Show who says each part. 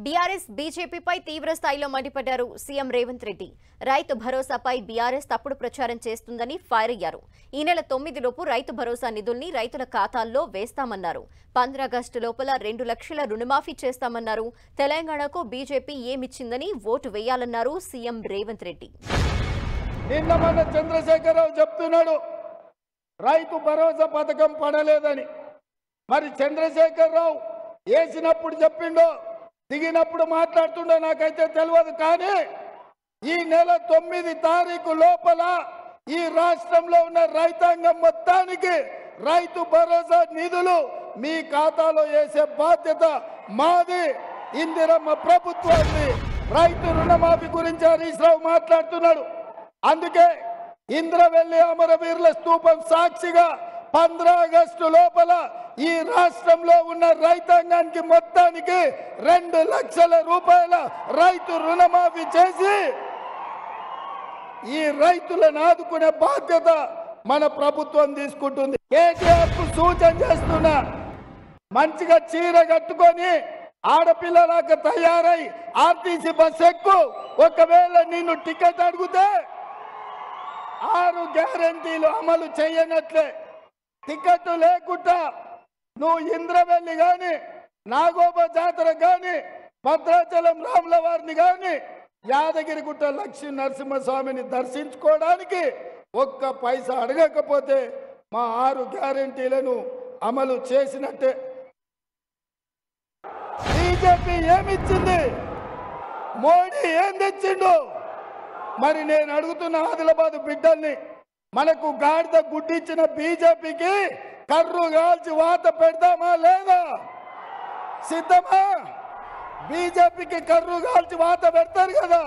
Speaker 1: BRS బీజేపీపై తీవ్ర స్థాయిలో మండిపడ్డారు సీఎం రేవంత్ రెడ్డి. రైతు భరోసాపై బీఆర్ఎస్ తప్పుడు ప్రచారం చేస్తుందని ఫైర్ అయ్యారు. ఈ నెల 9 లోపు రైతు భరోసా నిధుల్ని రైతుల ఖాతాల్లో వేస్తామన్నారు. 15 ఆగస్టు లోపల 2 లక్షల రుణమాఫీ చేస్తామన్నారు. తెలంగాణకు బీజేపీ ఏమిచ్చిందని ఓటు వేయాలన్నారు సీఎం రేవంత్ రెడ్డి.
Speaker 2: నిన్న మన చంద్రశేఖరరావు చెప్తున్నాడు రైతు భరోసా పథకం పడలేదని. మరి చంద్రశేఖరరావు వేసినప్పుడు చెప్పిండో దిగినప్పుడు మాట్లాడుతుండో నాకైతే తెలియదు. కానీ ఈ నెల 9 తారీఖు లోపల ఈ రాష్ట్రంలో ఉన్న రైతాంగం మొత్తానికి రైతు భరోసా నిధులు మీ ఖాతాలో వేసే బాధ్యత మాది. ఇందిరమ్మ ప్రభుత్వాన్ని రైతు రుణమాఫీ గురించి హరీష్ రావు మాట్లాడుతున్నాడు. అందుకే ఇంద్రవెల్లి అమరవీరుల స్తూపం సాక్షిగా 15 ఆగస్టు లోపల ఈ రాష్ట్రంలో ఉన్న రైతాంగానికి మొత్తానికి 2 లక్షల రూపాయల రైతు రుణమాఫీ చేసి ఈ రైతులను ఆదుకునే బాధ్యత మన ప్రభుత్వం తీసుకుంటుంది. కేటీఆర్ కు సూచన చేస్తున్నా, మంచిగా చీర కట్టుకొని ఆడపిల్లలాగా తయారై ఆర్టీసీ బస్ ఎక్కు. ఒకవేళ నిన్ను టికెట్ అడిగితే 6 గ్యారెంటీలు అమలు చేయనట్లే. టికెట్ లేకుండా నువ్వు ఇంద్రవెల్లి గాని, నాగోబ జాతర గాని, భద్రాచలం రాముల వారిని గాని, యాదగిరిగుట్ట లక్ష్మీ నరసింహస్వామిని దర్శించుకోవడానికి ఒక్క పైసా అడగకపోతే మా 6 గ్యారెంటీలను అమలు చేసినట్టే. బీజేపీ ఏమిచ్చింది? మోడీ ఏం తెచ్చిండు? మరి నేను అడుగుతున్న ఆదిలాబాద్ బిడ్డల్ని, మనకు గాడిద గుడ్డిచ్చిన బీజేపీకి కర్రు కాల్చి వాత పెడతామా లేదా? సిద్ధమా? బీజేపీకి కర్రు కాల్చి వాత పెడతారు కదా.